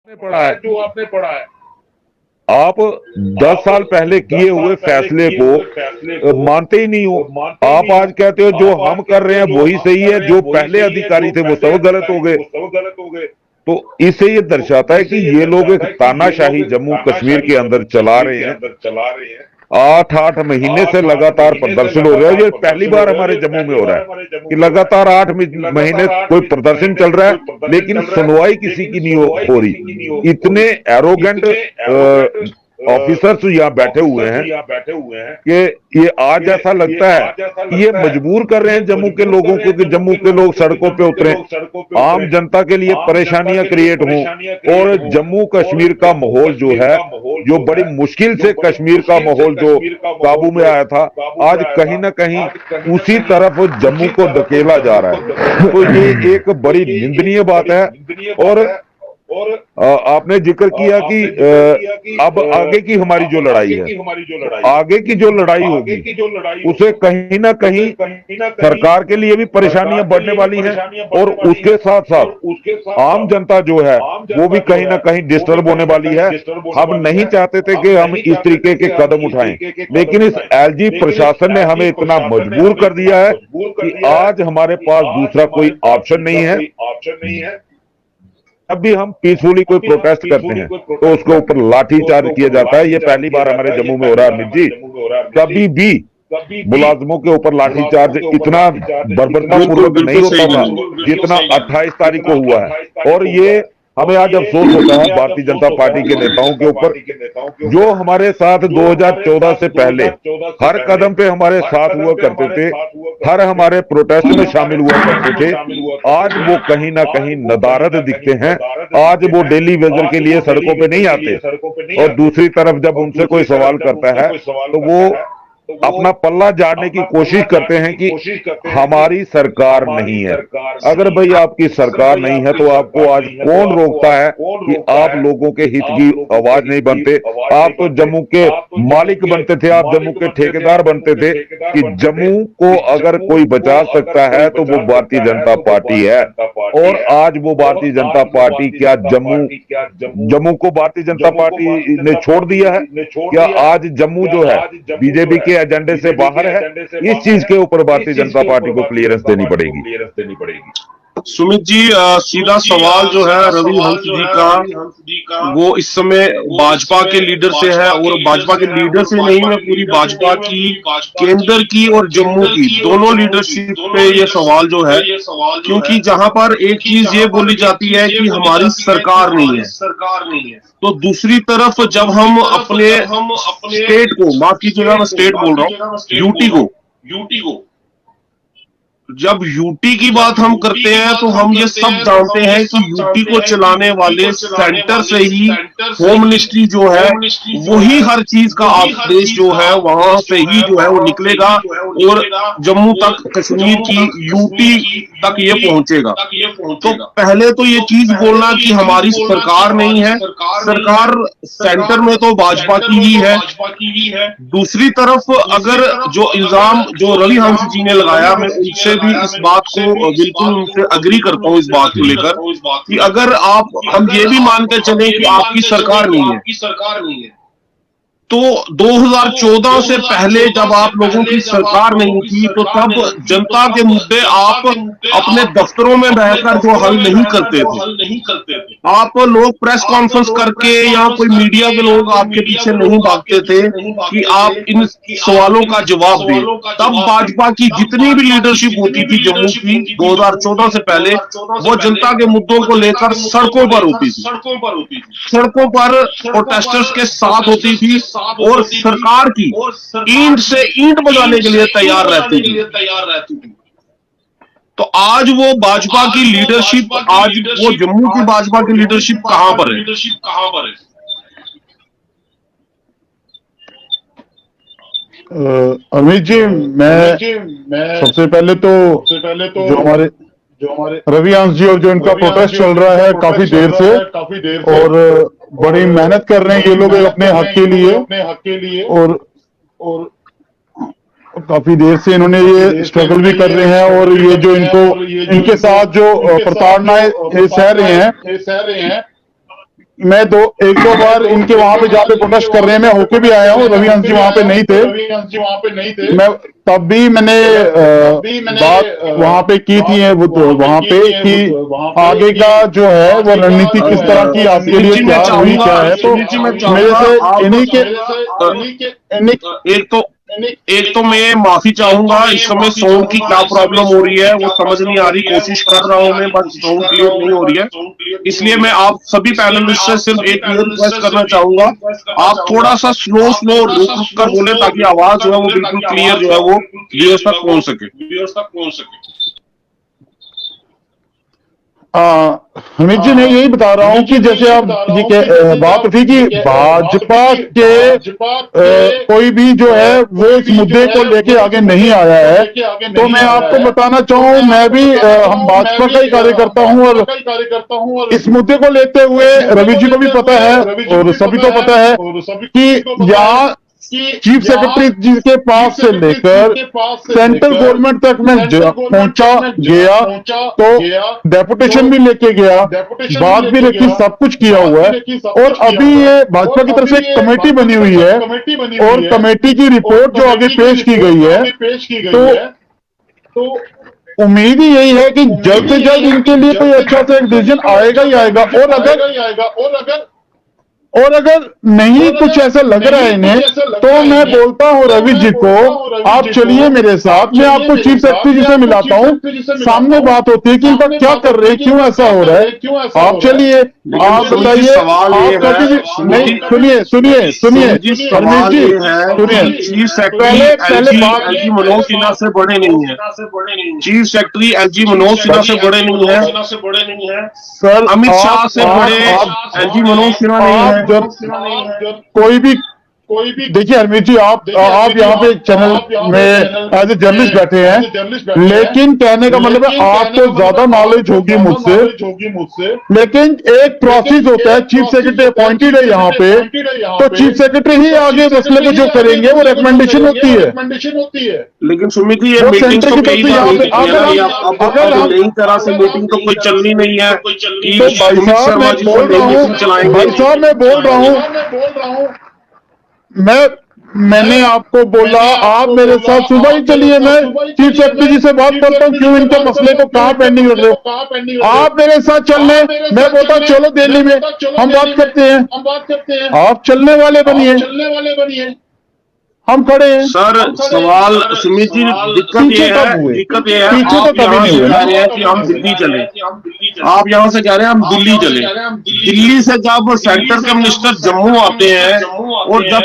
आपने पढ़ा है। आप 10 साल पहले किए हुए फैसले को मानते ही नहीं हो। आप आज कहते हो जो हम कर रहे हैं वही सही है, जो पहले अधिकारी थे वो सब गलत हो गए। तो इससे ये दर्शाता है कि ये लोग एक तानाशाही जम्मू कश्मीर के अंदर चला रहे हैं। 8-8 महीने से लगातार प्रदर्शन हो रहा है। ये पहली बार हमारे जम्मू में हो रहा है कि लगातार 8 महीने कोई प्रदर्शन चल रहा है, लेकिन सुनवाई किसी की नहीं हो रही। इतने एरोगेंट ऑफिसर्स यहाँ बैठे हुए हैं कि ये आज ऐसा लगता है कि ये मजबूर कर रहे हैं जम्मू के लोगों को कि जम्मू के लोग सड़कों पे उतरे, आम जनता के लिए परेशानियां क्रिएट हों। और जम्मू कश्मीर का माहौल जो है, जो बड़ी मुश्किल से कश्मीर का माहौल जो काबू में आया था, आज कहीं ना कहीं उसी तरफ जम्मू को धकेला जा रहा है। तो ये एक बड़ी निंदनीय बात है। और आपने जिक्र किया कि अब आगे की हमारी जो लड़ाई है, आगे की जो लड़ाई होगी उसे कहीं ना कहीं सरकार के लिए भी परेशानियां बढ़ने वाली हैं, और उसके साथ साथ आम जनता जो है वो भी कहीं ना कहीं डिस्टर्ब होने वाली है। हम नहीं चाहते थे कि हम इस तरीके के कदम उठाएं, लेकिन इस एलजी प्रशासन ने हमें इतना मजबूर कर दिया है कि आज हमारे पास दूसरा कोई ऑप्शन नहीं है। जब भी हम पीसफुली कोई प्रोटेस्ट करते हैं तो उसके ऊपर लाठी चार्ज किया जाता है। ये पहली बार हमारे जम्मू में हो रहा है अमित जी। कभी भी मुलाजमों के ऊपर लाठीचार्ज इतना बर्बरतापूर्वक नहीं होता था जितना 28 तारीख को हुआ है। और ये हमें आज अफसोस होता है भारतीय जनता पार्टी के नेताओं के ऊपर, जो हमारे साथ 2014 से पहले हर कदम पे हमारे साथ हुआ करते थे, हर हमारे प्रोटेस्ट में शामिल हुआ करते थे। आज वो कहीं ना कहीं नदारद दिखते हैं। आज वो डेली वेजर के लिए सड़कों पे नहीं आते, और दूसरी तरफ जब उनसे कोई सवाल करता है तो वो अपना पल्ला झाड़ने की कोशिश करते हैं कि हमारी सरकार नहीं है। अगर भाई आपकी सरकार नहीं है तो आपको आज कौन रोकता है कि आप लोगों के हित की आवाज नहीं बनते? आप तो जम्मू के मालिक बनते थे, आप जम्मू के ठेकेदार बनते थे कि जम्मू को अगर कोई बचा सकता है तो वो भारतीय जनता पार्टी है। और आज वो भारतीय जनता पार्टी क्या जम्मू को भारतीय जनता पार्टी ने छोड़ दिया है? क्या आज जम्मू जो है बीजेपी के एजेंडे से बाहर है? इस चीज के ऊपर भारतीय जनता पार्टी को क्लियरेंस देनी पड़ेगी। सुमित जी, सीधा सवाल जो है रवि हंस जी का, वो इस समय भाजपा के लीडर से है, और भाजपा के लीडर से नहीं, मैं पूरी भाजपा की केंद्र की और जम्मू की दोनों लीडरशिप पे ये सवाल जो है। क्योंकि जहां पर एक चीज ये बोली जाती है कि हमारी सरकार नहीं है, तो दूसरी तरफ जब हम अपने स्टेट को, माफ कीजिएगा मैं स्टेट बोल रहा हूँ, यूटी को जब यूटी की बात हम करते हैं तो हम ये सब जानते हैं कि यूटी को चलाने वाले सेंटर से ही होम मिनिस्ट्री जो है वही हर चीज का आदेश जो है वहां से ही जो है वो निकलेगा, और जम्मू तक, कश्मीर की यूटी तक ये पहुंचेगा। तो पहले तो ये चीज बोलना कि हमारी सरकार नहीं है, सरकार सेंटर में तो भाजपा की ही है। दूसरी तरफ अगर जो इल्जाम जो रवि हंस जी ने लगाया, मैं उनसे भी इस बात को बिल्कुल उनसे अग्री करता हूं, इस बात को लेकर कि अगर हम ये भी मान के चले कि आपकी सरकार नहीं है, तो 2014 से पहले जब आप लोगों की सरकार नहीं थी तो तब जनता के मुद्दे आप अपने दफ्तरों में रहकर जो हल नहीं करते थे, आप लोग प्रेस कॉन्फ्रेंस करके या कोई मीडिया के लोग आपके पीछे नहीं भागते थे कि आप इन सवालों का जवाब दें। तब भाजपा की जितनी भी लीडरशिप होती थी जम्मू की 2014 से पहले, वो जनता के मुद्दों को लेकर सड़कों पर होती थी, सड़कों पर प्रोटेस्टर्स के साथ होती थी, और सरकार की ईंट से ईंट बजाने के लिए तैयार रहती थी। तो आज वो भाजपा की लीडरशिप, आज वो जम्मू की भाजपा की लीडरशिप कहां पर है? अमित जी, मैं सबसे पहले तो जो हमारे रवि हंस जी और जो इनका प्रोटेस्ट चल रहा है काफी देर से, और बड़ी मेहनत कर रहे हैं ये लोग अपने हक के लिए, और काफी देर से इन्होंने ये स्ट्रगल भी कर रहे हैं। और ये जो इनके साथ जो प्रताड़नाएं सह रहे हैं, मैं एक दो बार इनके वहां पे जहाँ पे प्रोटेस्ट कर रहे हैं मैं होके भी आया हूँ। रवि हंस जी वहां पे नहीं थे। मैं तब भी मैंने बात वहां पे की थी वहां पे कि आगे का जो है वो रणनीति किस तरह की आपके सुमित लिए जी, क्या मैं हुई क्या चाहूंगा है। तो सुमित जी, मैं मेरे चाहूंगा से आप इन्हीं एक तो मैं माफी चाहूंगा, इस समय साउंड की क्या प्रॉब्लम हो रही है वो समझ नहीं आ रही। कोशिश कर रहा हूं मैं, बट साउंड क्लियर नहीं हो रही है। इसलिए मैं आप सभी पैनलिस्ट से सिर्फ एक ये रिक्वेस्ट करना चाहूंगा, आप थोड़ा सा स्लो स्लो रुक रुक कर बोले ताकि आवाज जो है वो बिल्कुल क्लियर जो है वो व्यूअर्स तक पहुंच सके। हमीद जी मैं यही बता रहा हूं कि जैसे आप ये बात थी कि भाजपा के कोई भी जो है वो इस मुद्दे को लेके आगे नहीं आया है। तो मैं आपको बताना चाहूं, मैं भी हम भाजपा का ही कार्यकर्ता हूं और इस मुद्दे को लेते हुए रवि जी को भी पता है और सभी को पता है कि यहाँ चीफ सेक्रेटरी जी के पास से लेकर सेंट्रल गवर्नमेंट तक मैं पहुंचा गया, तो डेपुटेशन भी लेके गया, बात भी रखी, सब कुछ किया हुआ है। और अभी ये भाजपा की तरफ से एक कमेटी बनी हुई है और कमेटी की रिपोर्ट जो आगे पेश की गई है, तो उम्मीद ही यही है कि जल्द से जल्द इनके लिए कोई अच्छा सा एक डिसीजन आएगा ही आएगा। और अगर नहीं कुछ ऐसा लग रहा है इन्हें, तो मैं बोलता हूं रवि जी को, आप चलिए मेरे साथ, मैं आपको चीफ सेक्रेटरी जी से मिलाता हूं, सामने बात होती है कि इनका क्या कर रहे हैं, क्यों ऐसा हो रहा है। आप चलिए, आप बताइए, आप कभी नहीं, सुनिए हरमीत जी, सुनिए, चीफ सेक्रेटरी पहले बात एलजी मनोज सिन्हा से बड़े नहीं है, chief secretary LG Manoj Sinha से बड़े नहीं है, सर अमित शाह से बड़े एलजी मनोज सिन्हा नहीं है। जब कोई भी देखिए हरमीत जी, आप यहाँ पे चैनल में एज ए जर्नलिस्ट बैठे हैं, लेकिन कहने का मतलब है आपको ज्यादा नॉलेज होगी मुझसे, लेकिन एक प्रोसेस होता है, चीफ सेक्रेटरी अपॉइंटेड है यहाँ पे, तो चीफ सेक्रेटरी ही आगे मसले को जो करेंगे वो रिकमेंडेशन होती है। लेकिन सुमित जी, ये वो मीटिंग सेंटर तो की कई तरफ बार से हो चुकी है ना, अगर हम नई तरह से मीटिंग तो कोई चलनी नहीं है कि तो भाई सुमित साहब शर्मा मैं जी बोल को रहा नई हूँ, मीटिंग चलाएंगे। भाई साहब मैं बोल रहा हूँ, मैंने आपको बोला आप मेरे साथ सुबह ही चलिए, मैं चीफ सेक्रेटरी जी से बात करता हूँ, क्यों इनके मसले को कहाँ पेंडिंग रख रहे हो, आप मेरे साथ चल रहे, मैं बोलता चलो दिल्ली में हम बात करते हैं, आप चलने वाले बनिए, हम खड़े हैं। सर सवाल सुमित जी, दिक्कत ये है पीछे तो आप कभी यहाँ नहीं से हुए कह रहे हैं कि हम दिल्ली चले, आप यहाँ से कह रहे हैं हम दिल्ली चले, दिल्ली से जब सेंटर के मिनिस्टर जम्मू आते हैं और जब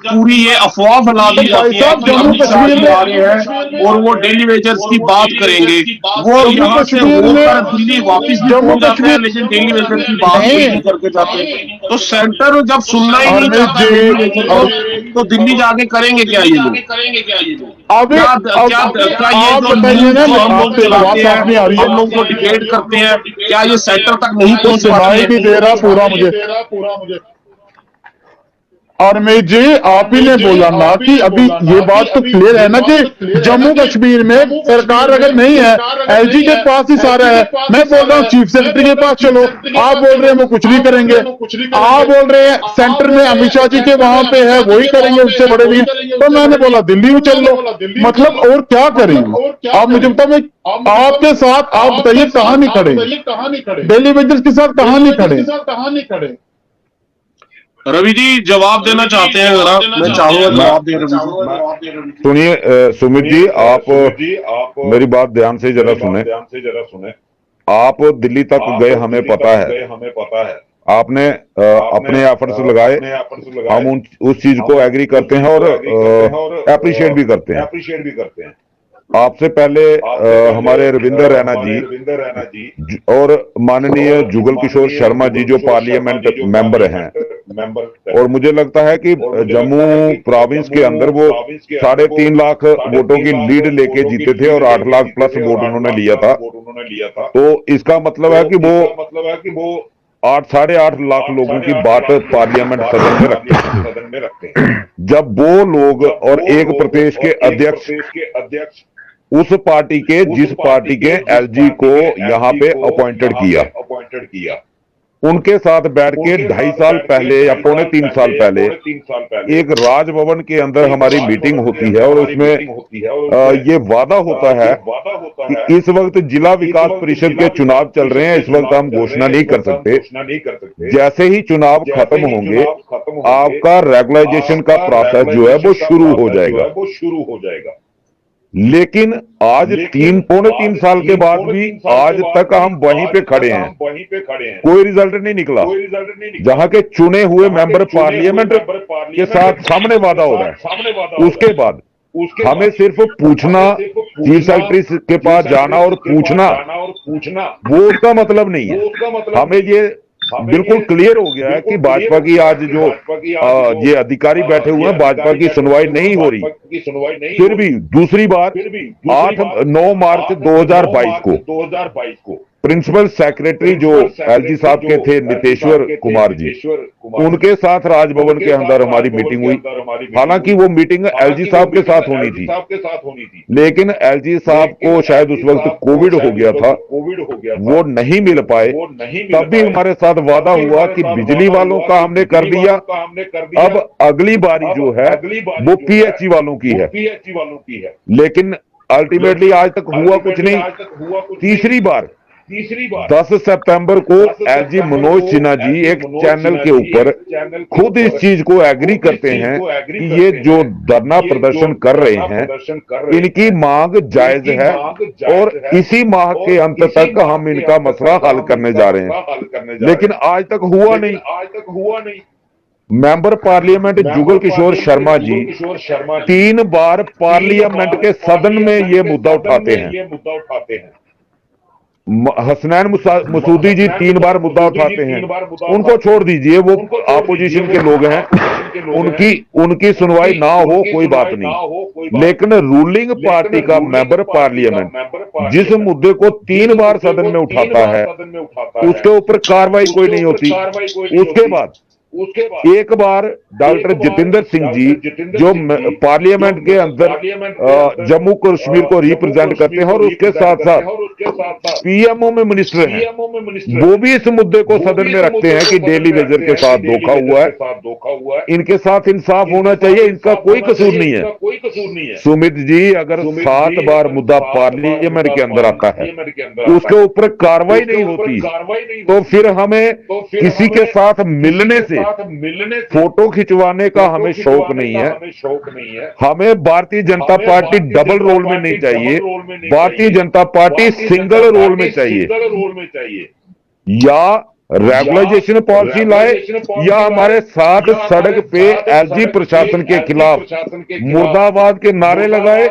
पूरी ये अफवाह फैला दी जाती है कि अमित शाह जी आ रहे हैं और वो डेली वेजर्स की बात करेंगे, वो यहाँ से होकर दिल्ली वापिस भी पहुंच जाते हैं, लेकिन डेली वेजर्स की बात नहीं करके जाते। तो सेंटर जब सुनना ही नहीं चाहता डेली वेजर को, तो दिल्ली जाके करेंगे क्या ये लोग? क्या ये जो न्यूज़ जो हम लोग चलाते हैं, हम लोग को डिबेट करते हैं, क्या ये सेंटर तक नहीं पहुंच पाती है? नहीं दे रहा पूरा मुझे। और मैं जी आप ही ने बोला ना कि अभी ये बात तो क्लियर है ना कि जम्मू कश्मीर में सरकार अगर नहीं है, एलजी के पास ही सारा है। मैं बोल रहा हूँ चीफ सेक्रेटरी के पास चलो, आप बोल रहे हैं वो कुछ नहीं करेंगे, आप बोल रहे हैं सेंटर में अमित शाह जी के वहां पे है वही करेंगे, उससे बड़े नहीं है। तो मैंने बोला दिल्ली में चल लो, मतलब और क्या करें आप मुझे बताओ, आपके साथ आप बताइए कहाँ नहीं खड़े, दिल्ली वेजर्स के साथ कहाँ नहीं खड़े। रवि जी जवाब देना चाहते हैं, जरा मैं चाहूंगा जवाब दें रवि जी। सुनिए सुमित जी, आप मेरी बात ध्यान से जरा सुने। आप दिल्ली तक गए, हमें पता है, आपने अपने एफर्ट्स लगाए, हम उस चीज को एग्री करते हैं और अप्रिशिएट भी करते हैं। आपसे पहले हमारे रविंदर रैना जी और माननीय जुगल किशोर शर्मा जी जो पार्लियामेंट मेंबर हैं, और मुझे लगता है कि जम्मू प्रोविंस के अंदर वो 3.5 लाख वोटों की लीड लेके जीते थे और 8 लाख प्लस वोट उन्होंने लिया था। तो इसका मतलब है कि वो 8-8.5 लाख लोगों की बात पार्लियामेंट सदन में रखते हैं। जब वो लोग और एक प्रदेश के अध्यक्ष उस पार्टी के जिस पार्टी के एलजी को यहाँ पे अपॉइंटेड किया, उनके साथ बैठ के 2.5 साल पहले या 2.25 साल पहले एक राजभवन के अंदर हमारी मीटिंग होती है और उसमें ये वादा होता है कि इस वक्त जिला विकास परिषद के चुनाव चल रहे हैं, इस वक्त हम घोषणा नहीं कर सकते। जैसे ही चुनाव खत्म होंगे आपका रेगुलाइजेशन का प्रोसेस जो है वो शुरू हो जाएगा। लेकिन आज 3 साल के बाद भी आज तक हम वहीं पे खड़े हैं, कोई रिजल्ट नहीं निकला। जहां के चुने हुए मेंबर पार्लियामेंट के साथ सामने वादा हो रहा है, उसके बाद हमें सिर्फ पूछना, चीफ सेक्रेटरी के पास जाना और पूछना, वो उसका मतलब नहीं है। हमें ये बिल्कुल क्लियर हो गया है कि भाजपा की आज जो ये अधिकारी बैठे हुए हैं, भाजपा की सुनवाई नहीं हो रही। फिर भी दूसरी बार 8-9 मार्च 2022 को प्रिंसिपल सेक्रेटरी जो एलजी साहब के थे, नितेश्वर कुमार जी, उनके साथ राजभवन के अंदर हमारी मीटिंग हुई। हालांकि वो मीटिंग एलजी साहब के साथ होनी थी, लेकिन एलजी साहब को शायद उस वक्त कोविड हो गया था, वो नहीं मिल पाए। तब भी हमारे साथ वादा हुआ कि बिजली वालों का हमने कर दिया, अब अगली बारी जो है वो पीएचई वालों की है। लेकिन अल्टीमेटली आज तक हुआ कुछ नहीं। तीसरी बार 10 सितंबर को एलजी मनोज सिन्हा जी एक चैनल के ऊपर खुद इस चीज को एग्री करते हैं कि ये जो धरना प्रदर्शन कर रहे हैं इनकी मांग जायज है और इसी माह के अंत तक हम इनका मसला हल करने जा रहे हैं। लेकिन आज तक हुआ नहीं। मेंबर पार्लियामेंट जुगल किशोर शर्मा जी 3 बार पार्लियामेंट के सदन में ये मुद्दा उठाते हैं। हसनैन मसूदी जी 3 बार मुद्दा उठाते हैं। उनको छोड़ दीजिए, वो अपोजिशन के लोग हैं, उनकी सुनवाई ना हो कोई बात नहीं। लेकिन रूलिंग पार्टी का मेंबर पार्लियामेंट जिस मुद्दे को 3 बार सदन में उठाता है उसके ऊपर कार्रवाई कोई नहीं होती। उसके बाद एक बार डॉक्टर जितेंद्र सिंह जी जो पार्लियामेंट के अंदर जम्मू कश्मीर को रिप्रेजेंट करते हैं और उसके साथ साथ पीएमओ में मिनिस्टर हैं, वो भी इस मुद्दे को सदन में रखते हैं कि डेली वेजर के साथ धोखा हुआ है, इनके साथ इंसाफ होना चाहिए, इनका कोई कसूर नहीं है। सुमित जी, अगर 7 बार मुद्दा पार्लियामेंट के अंदर आता है उसके ऊपर कार्रवाई नहीं होती तो फिर हमें किसी के साथ मिलने से फोटो खिंचवाने का हमें शौक नहीं है। हमें Bharatiya Janata party double role में नहीं चाहिए, Bharatiya Janata party single role में चाहिए। या रेगुलाइजेशन पॉलिसी लाए या हमारे साथ सड़क पे एलजी प्रशासन के खिलाफ मुर्दाबाद के नारे लगाए,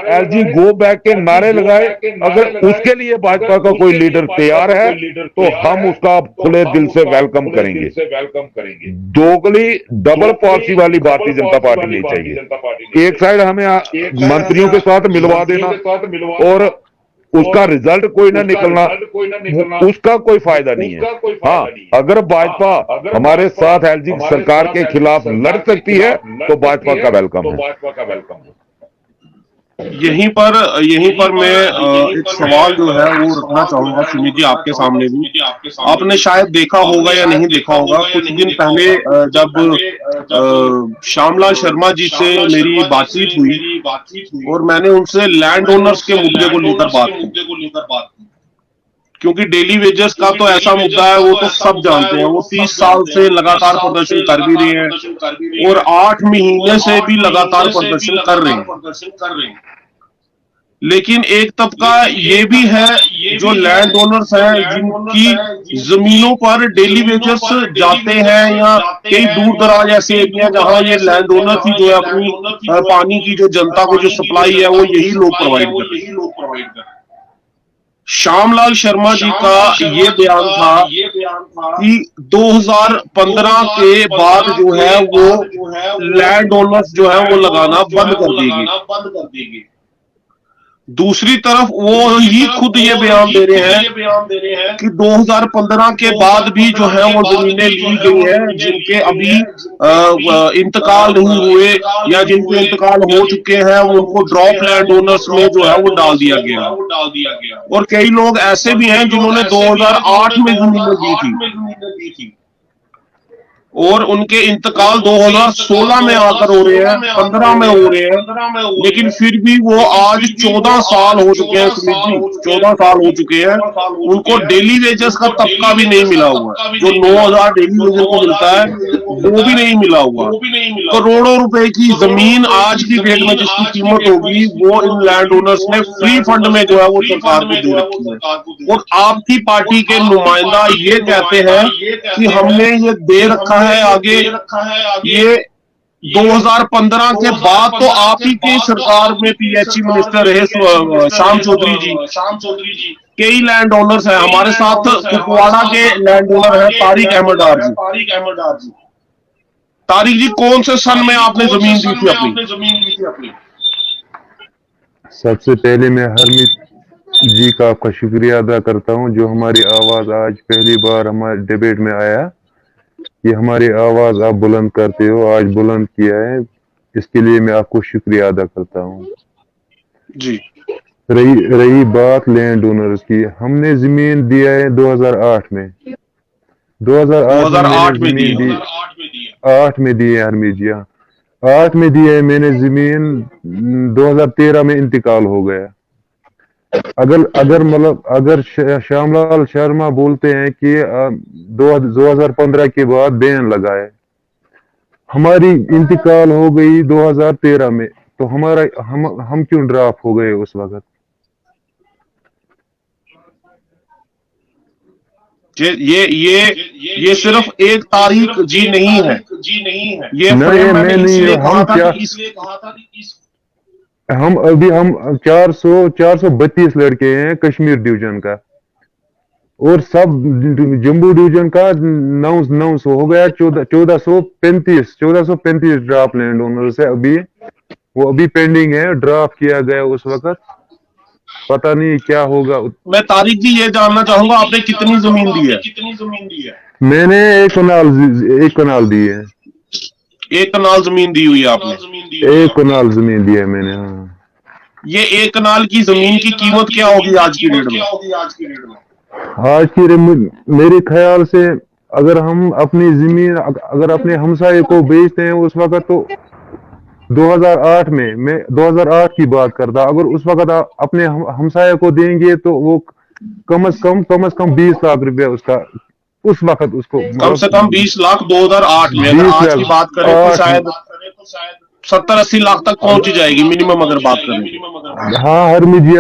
एलजी गो बैक के नारे लगाए। अगर उसके लिए भाजपा का कोई लीडर तैयार है तो हम उसका खुले दिल से वेलकम करेंगे। दोगली डबल पॉलिसी वाली भारतीय जनता पार्टी नहीं चाहिए। एक साइड हमें मंत्रियों के साथ मिलवा देना और उसका रिजल्ट कोई ना निकलना, उसका कोई फायदा नहीं है। हाँ, अगर भाजपा हमारे साथ एलजी सरकार के खिलाफ लड़ सकती है तो भाजपा का वेलकम है। यहीं पर मैं एक सवाल जो है वो रखना चाहूंगा सुमित जी आपके सामने भी। आपने शायद देखा होगा या नहीं देखा होगा, कुछ दिन पहले जब श्यामलाल शर्मा जी से मेरी बातचीत हुई और मैंने उनसे लैंड ओनर्स के मुद्दे को लेकर बात की, क्योंकि डेली वेजेस का तो ऐसा मुद्दा है वो तो सब जानते हैं, वो 30 साल से लगातार प्रदर्शन कर भी रहे हैं और 8 महीने से भी लगातार प्रदर्शन कर रहे हैं। लेकिन एक तबका ये भी है जो लैंड ओनर्स हैं जिनकी जमीनों पर डेली वेजेस जाते हैं या कई दूर दराज ऐसे एरिया जहां ये लैंड ओनर ही जो है अपनी पानी की जो जनता को जो सप्लाई है वो यही लोग प्रोवाइड करते हैं। श्यामलाल शर्मा जी का ये बयान था कि 2015 के बाद जो है वो लैंड ओनर्स जो है वो लगाना बंद कर देगी। दूसरी तरफ वो ही खुद ये बयान दे रहे हैं कि 2015 के बाद भी जो है वो जमीनें ली गई हैं जिनके अभी इंतकाल नहीं हुए या जिनके इंतकाल हो चुके हैं, उनको ड्रॉप लैंड ओनर्स में जो है वो डाल दिया गया। और कई लोग ऐसे भी हैं जिन्होंने 2008 में जमीनें दी थी और उनके इंतकाल 2016 में आकर हो रहे हैं, 15 में हो रहे हैं, लेकिन फिर भी वो आज 14 साल हो चुके हैं सुमित जी, 14 साल हो चुके हैं, उनको डेली वेजेस का तबका भी नहीं मिला हुआ। जो 9,000 डेली वेजेस को मिलता है वो भी नहीं मिला हुआ। करोड़ों रुपए की जमीन आज की डेट में जिसकी कीमत होगी वो इन लैंड ओनर्स ने फ्री फंड में जो है वो सरकार को दे रखी है। और आपकी पार्टी के नुमाइंदा ये कहते हैं कि हमने ये दे रखा है आगे। ये 2015 के बाद तो आप ही की सरकार में पीएचई मिनिस्टर रहे श्याम चौधरी जी। कई लैंड ओनर्स हैं हमारे साथ, कुपवाड़ा के लैंड ओनर हैं तारिक अहमद डार जी। तारिक जी, कौन से सन में आपने जमीन दी थी अपनी? सबसे पहले मैं हरमीत जी का आपका शुक्रिया अदा करता हूं जो हमारी आवाज आज पहली बार हमारे डिबेट में आया। ये हमारी आवाज आप बुलंद करते हो, आज बुलंद किया है, इसके लिए मैं आपको शुक्रिया अदा करता हूं जी। रही बात लैंड ओनर्स की, हमने जमीन दिया है 2008 में। 2008 में दी है। 8 में दी है हरमीत जी, 8 में दी है मैंने जमीन, 2013 में इंतकाल हो गया। अगर मतलब अगर श्यामलाल शर्मा बोलते हैं कि 2015 के बाद बैन लगाए, हमारी इंतकाल हो गई 2013 में, तो हमारा हम क्यों ड्राफ्ट हो गए उस वक्त? ये सिर्फ एक तारीख जी नहीं है, ये नहीं, मैं नहीं, हम 432 लड़के हैं कश्मीर डिवीजन का, और सब जम्मू डिवीजन का 900 हो गया। 1435 ड्राफ्ट लैंड ओनर्स है अभी, वो अभी पेंडिंग है, ड्राफ्ट किया गया उस वक्त, पता नहीं क्या होगा। मैं तारिक जी ये जानना चाहूंगा आपने कितनी जमीन दी है? मैंने एक कनाल दी है। 1 कनाल जमीन दी हुई है आपने? 1 कनाल जमीन दी है मैंने, हाँ। ये 1 कनाल की जमीन की कीमत क्या होगी आज की डेट में? आज की मेरे ख्याल से अगर हम अपनी जमीन अगर अपने हमसाये को बेचते हैं उस वक्त, तो 2008 में, मैं 2008 की बात करता, अगर उस वक्त अपने हमसाये को देंगे तो वो कम से कम 20 लाख रुपया उसका, उस वक्त उसको कम से कम 20 लाख 2008 में। अगर आज की बात करें तो शायद 70-80 लाख तक पहुंच जाएगी मिनिमम, अगर बात करें। हाँ हरमीत जी,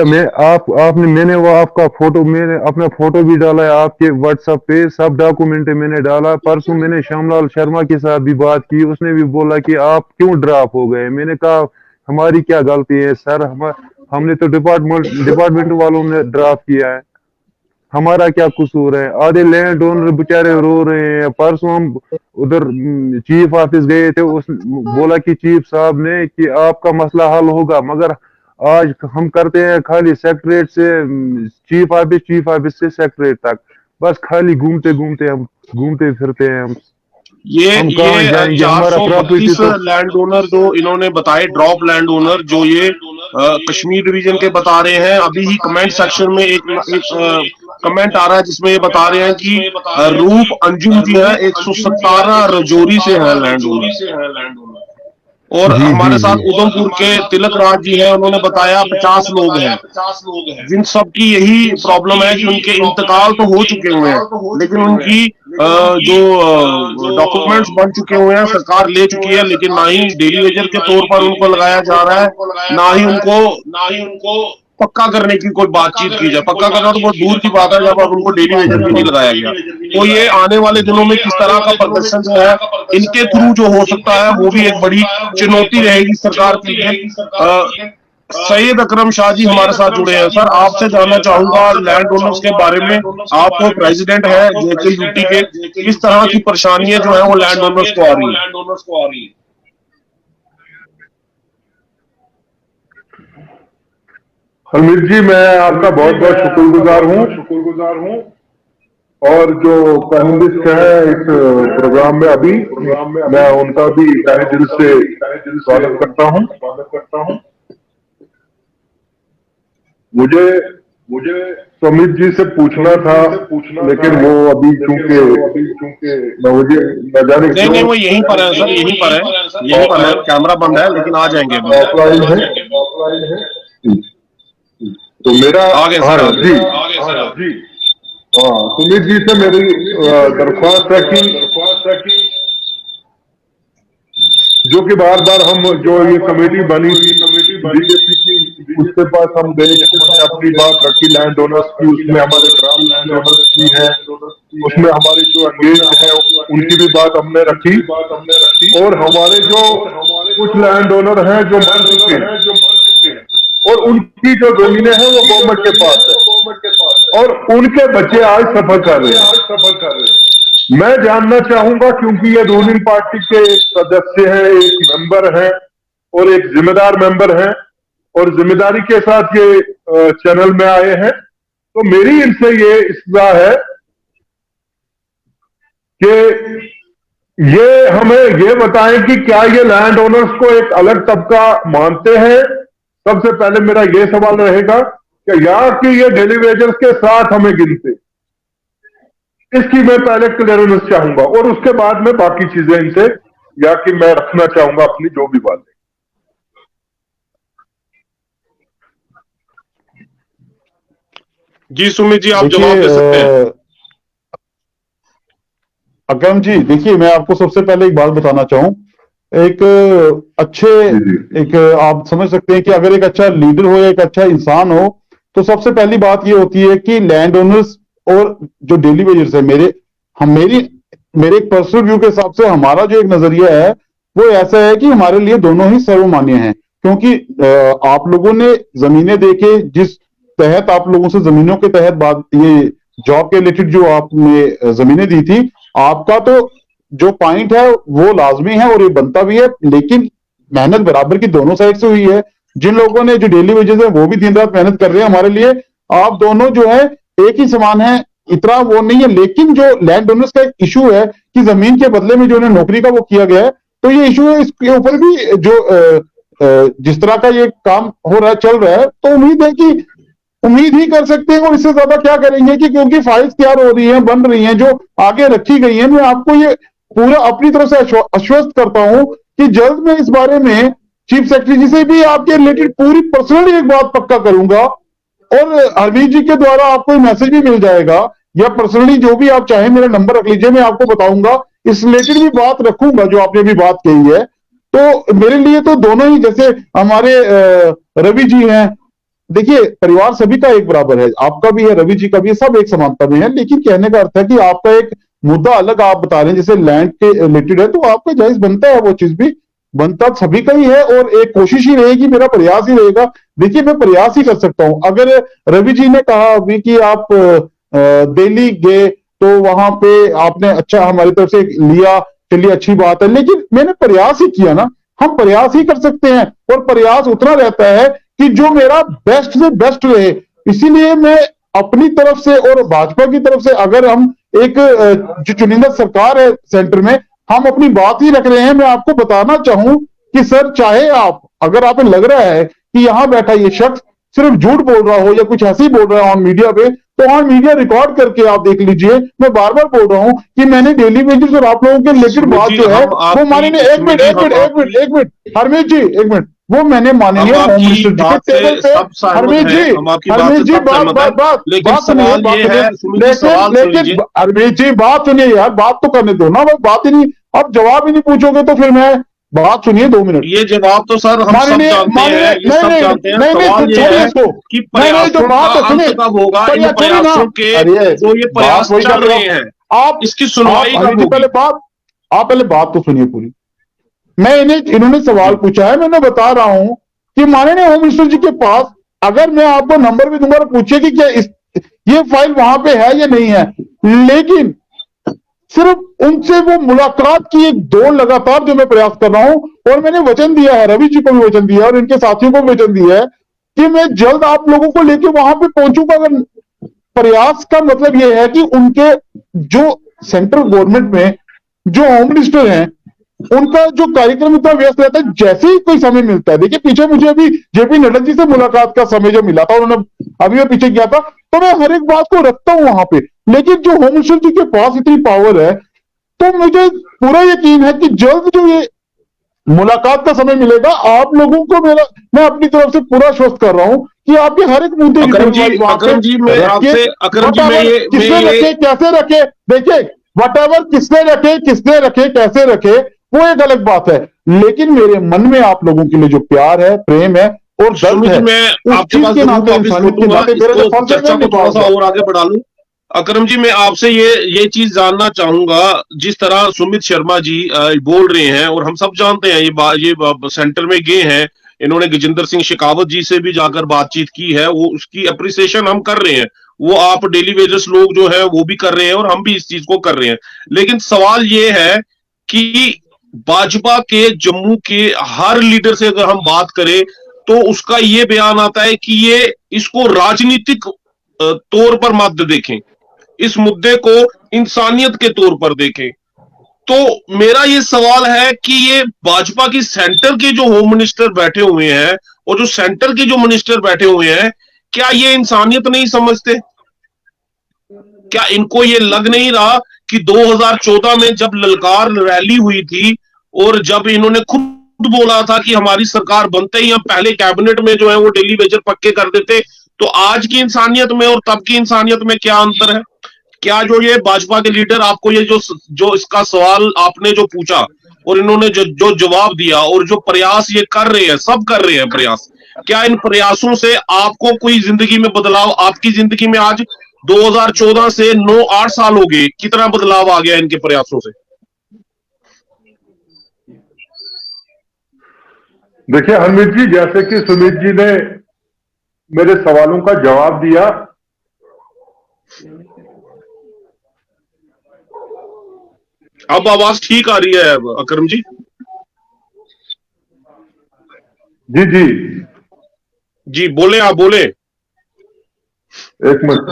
मैंने वो आपका फोटो, मैंने अपना फोटो भी डाला है आपके व्हाट्सएप पे, सब डॉक्यूमेंट मैंने डाला। परसों मैंने श्यामलाल शर्मा के साथ भी बात की, उसने भी बोला कि आप क्यों ड्रॉप हो गए। मैंने कहा हमारी क्या गलती है सर, हमने तो डिपार्टमेंट वालों ने ड्रॉप किया है, हमारा क्या कसूर है। आधे लैंड ओनर बेचारे रो रहे हैं। परसों हम उधर चीफ ऑफिस गए थे, उस बोला कि चीफ साहब ने कि आपका मसला हल होगा, मगर आज हम करते हैं खाली सेक्रेटरीट से चीफ ऑफिस से सेक्रेटरीट तक, बस खाली घूमते फिरते हैं हम। ये 432 लैंड ओनर जो इन्होंने बताए, ड्रॉप लैंड ओनर, जो ये कश्मीर डिवीजन के बता रहे हैं। अभी ही कमेंट सेक्शन में एक कमेंट आ रहा है जिसमें ये बता रहे हैं कि रूप अंजुम जी है 117 रजौरी से है लैंड ओनर, और हमारे साथ उधमपुर के तिलक राज जी हैं, उन्होंने बताया 50 लोग हैं, जिन सब की यही प्रॉब्लम है कि उनके इंतकाल तो हो चुके हुए हैं, लेकिन उनकी जो डॉक्यूमेंट्स बन चुके हुए हैं सरकार ले चुकी है, लेकिन ना ही डेली वेजर के तौर पर उनको लगाया जा रहा है, ना ही उनको पक्का करने की कोई बातचीत की जाए। पक्का करना तो बहुत दूर की बात है जब अब उनको डेली वेजर भी नहीं लगाया गया। तो ये आने वाले दिनों में किस तरह का प्रदर्शन जो है इनके थ्रू जो हो सकता है वो भी एक बड़ी चुनौती रहेगी सरकार के लिए। सैयद अकरम शाह जी हमारे साथ जुड़े हैं। सर, आपसे जानना चाहूंगा लैंड ओनर्स के बारे में, आप प्रेसिडेंट है जेके यूटी के, किस तरह की परेशानियां जो है वो लैंड ओनर्स को आ रही है? हमीद जी, मैं आपका बहुत बहुत शुक्रगुजार हूँ। और जो पैनलिस्ट है इस प्रोग्राम में अभी, मैं उनका भी तहे दिल से स्वागत करता हूँ। मुझे सुमित जी से पूछना था, लेकिन वो अभी चूंकि मुझे न जाने नहीं नहीं, वो यहीं पर है सर, यहीं पर है, कैमरा बंद है लेकिन आ जाएंगे अभी। ऑफलाइन है। तो मेरा आ गए सर, आ गए। जी हाँ, सुमित जी से मेरी दरख्वास्त है कि जो कि बार बार हम जो ये कमेटी बनी बीजेपी की, उसके पास हम गए, हमने अपनी बात रखी लैंड ओनर्स की, उसमें हमारे ग्राम लैंड ओनर्स की है, उसमें हमारी जो अंगेज है उनकी भी बात हमने रखी, और हमारे जो कुछ लैंड ओनर हैं जो मर चुके हैं और उनकी जो जमीनें हैं वो गवर्नमेंट के पास है और उनके बच्चे आज सफर कर रहे हैं। मैं जानना चाहूंगा, क्योंकि ये रूलिंग पार्टी के एक सदस्य हैं, एक मेंबर हैं और एक जिम्मेदार मेंबर हैं और जिम्मेदारी के साथ ये चैनल में आए हैं, तो मेरी इनसे ये इस्तदा है कि ये हमें ये बताएं कि क्या ये लैंड ओनर्स को एक अलग तबका मानते हैं। सबसे पहले मेरा ये सवाल रहेगा कि या कि ये डेली वेजर्स के साथ हमें गिनते, इसकी मैं पहले क्लियरेंस चाहूंगा और उसके बाद में बाकी चीजें इनसे या कि मैं रखना चाहूंगा अपनी जो भी बात है। जी सुमित जी, आप जवाब दे सकते हैं। अकरम जी, देखिए, मैं आपको सबसे पहले एक बात बताना चाहूं, एक आप समझ सकते हैं कि अगर एक अच्छा लीडर हो या एक अच्छा इंसान हो, तो सबसे पहली बात ये होती है कि लैंड ओनर्स और जो डेली वेजर्स है, मेरे एक पर्सनल व्यू के हिसाब से हमारा जो एक नजरिया है वो ऐसा है कि हमारे लिए दोनों ही सर्वमान्य हैं, क्योंकि आप लोगों ने जमीनें देके जिस तहत आप लोगों से जमीनों के तहत बात, ये जॉब के रिलेटेड जो आपने जमीनें दी थी, आपका तो जो पॉइंट है वो लाजमी है और ये बनता भी है, लेकिन मेहनत बराबर की दोनों साइड से हुई है। जिन लोगों ने जो डेली वेजेस है वो भी दिन रात मेहनत कर रहे हैं हमारे लिए, आप दोनों जो है एक ही समान है, इतना वो नहीं है। लेकिन जो लैंड ओनर्स का एक इशू है कि जमीन के बदले में जो उन्हें नौकरी का वो किया गया है, तो ये इशू है, इसके ऊपर भी जो जिस तरह का ये काम हो रहा है, चल रहा है, तो उम्मीद ही कर सकते हैं और इससे ज्यादा क्या करेंगे कि क्योंकि फाइल्स तैयार हो रही हैं, बन रही हैं, जो आगे रखी गई हैं। मैं आपको ये पूरा अपनी तरफ से आश्वस्त करता हूं कि जल्द मैं इस बारे में चीफ सेक्रेटरी जी से भी आपके रिलेटेड पूरी पर्सनली एक बात पक्का करूंगा और हरमीत जी के द्वारा आपको मैसेज भी मिल जाएगा, या पर्सनली जो भी आप चाहें मेरा नंबर रख लीजिए, मैं आपको बताऊंगा, इस रिलेटेड भी बात रखूंगा जो आपने भी बात कही है। तो मेरे लिए तो दोनों ही, जैसे हमारे रवि जी हैं, देखिए परिवार सभी का एक बराबर है, आपका भी है, रवि जी का भी है, सब एक समानता में है, लेकिन कहने का अर्थ है कि आपका एक मुद्दा अलग आप बता रहे हैं जैसे लैंड के रिलेटेड है, तो आपका जायज बनता है, वो चीज भी बनता सभी का ही है और एक कोशिश ही रहेगी, मेरा प्रयास ही रहेगा। देखिए मैं प्रयास ही कर सकता हूं। अगर रवि जी ने कहा अभी कि आप दिल्ली गए तो वहां पे आपने अच्छा हमारी तरफ से लिया, चलिए अच्छी बात है, लेकिन मैंने प्रयास ही किया ना, हम प्रयास ही कर सकते हैं और प्रयास उतना रहता है कि जो मेरा बेस्ट से बेस्ट रहे। इसीलिए मैं अपनी तरफ से और भाजपा की तरफ से, अगर हम एक जो चुनिंदा सरकार है सेंटर में, हम अपनी बात ही रख रहे हैं। मैं आपको बताना चाहूं कि सर, चाहे आप, अगर आपको लग रहा है कि यहां बैठा ये शख्स सिर्फ झूठ बोल रहा हो या कुछ ऐसे ही बोल रहा है ऑन मीडिया पे, तो ऑन मीडिया रिकॉर्ड करके आप देख लीजिए। मैं बार बार बोल रहा हूं कि मैंने डेली वेजेस और आप लोगों के रिलेटेड बात जो है वो माननीय, एक मिनट हरमीत जी, एक मिनट, वो मैंने माननीय होम मिनिस्टर जी के टेबल पे, हरमीत जी बात सुनिए, लेकिन हरमीत जी बात सुनिए यार, बात तो करने दो ना, बात ही नहीं, अब जवाब ही नहीं पूछोगे तो फिर मैं बात सुनिए 2 मिनट। ये जवाब तो सर हम सब जानते हैं, ये सब जानते हैं। सवाल ये है कि प्रयासों का अंत कब होगा, इन प्रयासों के जो ये प्रयास चल रहे हैं, आप इसकी सुनवाई कब होगी? आप पहले बात तो सुनिए पूरी। इन्होंने सवाल पूछा है, मैं बता रहा हूं कि माननीय होम मिनिस्टर जी के पास, अगर मैं आपको नंबर भी दूंगा, पूछिए कि क्या ये फाइल वहां पे है या नहीं है, लेकिन सिर्फ उनसे वो मुलाकात की एक दौड़ लगातार जो मैं प्रयास कर रहा हूं, और मैंने वचन दिया है, रवि जी को भी वचन दिया है और इनके साथियों को भी वचन दिया है कि मैं जल्द आप लोगों को लेके वहां पे पहुंचूंगा। अगर प्रयास का मतलब यह है कि उनके जो सेंट्रल गवर्नमेंट में जो होम मिनिस्टर हैं, उनका जो कार्यक्रम इतना व्यस्त रहता है, जैसे ही कोई समय मिलता है, देखिए पीछे मुझे अभी जेपी नड्डा जी से मुलाकात का समय जो मिला था, उन्होंने अभी मैं पीछे गया था, तो मैं हर एक बात को रखता हूं वहां पे। लेकिन जो होम मिनिस्टर जी के पास इतनी पावर है, तो मुझे पूरा यकीन है कि जल्द जो ये मुलाकात का समय मिलेगा, आप लोगों को मैं अपनी तरफ से पूरा आश्वस्त कर रहा हूं कि आपके हर एक मुद्दे की अकरम जी, वहां पे अकरम जी मैं रख के, आपसे, अकरम जी मैं ये किसने रखे कैसे रखे, देखिए वट किसने रखे कैसे रखे, वो एक अलग बात है। लेकिन मेरे मन में आप लोगों के लिए जो प्यार है, प्रेम है और दर्द सुमित है, जी, मैं उस आपके चीज पास के जरूर नाते, वापिस इंसानियत के लौटूंगा, नाते मेरे जो इसको फर्ज है चर्चा मैं को थोड़ा सा निभाऊंगा। और आगे बढ़ा लूं। अकरम जी, मैं आपसे ये चीज जानना चाहूंगा, जिस तरह सुमित शर्मा जी बोल रहे हैं, और हम सब जानते हैं ये सेंटर में गए हैं, इन्होंने गजेंद्र सिंह शेखावत जी से भी जाकर बातचीत की है, वो उसकी अप्रिसिएशन हम कर रहे हैं, वो आप डेली वेजेस लोग जो है वो भी कर रहे हैं और हम भी इस चीज को कर रहे हैं। लेकिन सवाल ये है कि भाजपा के जम्मू के हर लीडर से अगर हम बात करें, तो उसका ये बयान आता है कि ये इसको राजनीतिक तौर पर मत देखें, इस मुद्दे को इंसानियत के तौर पर देखें। तो मेरा ये सवाल है कि ये भाजपा की सेंटर के जो होम मिनिस्टर बैठे हुए हैं और जो सेंटर के जो मिनिस्टर बैठे हुए हैं, क्या ये इंसानियत नहीं समझते? क्या इनको ये लग नहीं रहा कि 2014 में जब ललकार रैली हुई थी और जब इन्होंने खुद बोला था कि हमारी सरकार बनते ही हम पहले कैबिनेट में जो है वो डेली वेजर पक्के कर देते, तो आज की इंसानियत में और तब की इंसानियत में क्या अंतर है? क्या जो ये भाजपा के लीडर आपको ये जो इसका सवाल आपने जो पूछा और इन्होंने जो जवाब दिया और जो प्रयास ये कर रहे हैं, सब कर रहे हैं प्रयास, क्या इन प्रयासों से आपको कोई जिंदगी में बदलाव, आपकी जिंदगी में आज 2014 से 9-8 साल हो गए, कितना बदलाव आ गया इनके प्रयासों से? देखिए हरमीत जी, जैसे कि सुमित जी ने मेरे सवालों का जवाब दिया, अब आवाज ठीक आ रही है अकरम जी? जी जी, जी बोले, आप बोले। एक मिनट,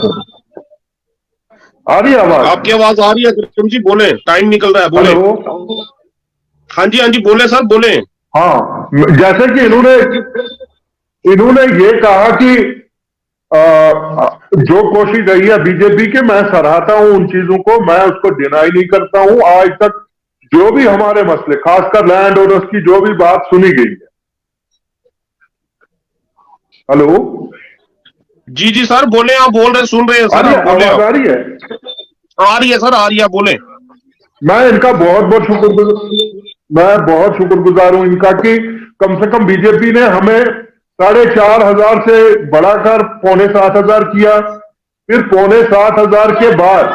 आ रही है आवाज? आपकी आवाज आ रही है अकरम जी, बोले, टाइम निकल रहा है, बोले। हेलो, हाँ जी, हाँ जी, बोले सर, बोले। हाँ, जैसे कि इन्होंने ये कहा कि जो कोशिश रही है बीजेपी के, मैं सराहता हूं उन चीजों को, मैं उसको डिनाई नहीं करता हूं। आज तक जो भी हमारे मसले, खासकर लैंड ओनर्स की जो भी बात सुनी गई है। हेलो, जी जी सर, बोले, आप बोल रहे, सुन रहे हैं सर, आप बोले। आवाज आ रही है? आ रही है सर, आ रही है, बोले। मैं इनका मैं बहुत शुक्रगुजार हूं इनका कि कम से कम बीजेपी ने हमें 4,500 से बढ़ाकर 6,500 किया, फिर 6,500 के बाद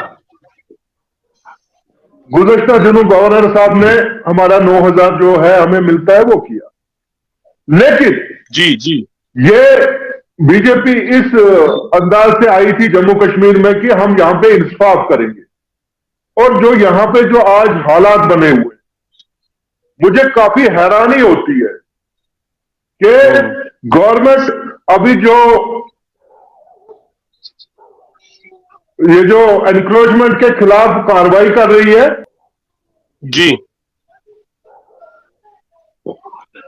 गुज़श्ता दिनों गवर्नर साहब ने हमारा 9,000 जो है हमें मिलता है वो किया। लेकिन जी जी, ये बीजेपी इस अंदाज से आई थी जम्मू कश्मीर में कि हम यहां पे इंसाफ करेंगे, और जो यहां पे जो आज हालात बने हुए, मुझे काफी हैरानी होती है कि गवर्नमेंट अभी ये जो एनक्रोचमेंट के खिलाफ कार्रवाई कर रही है। जी,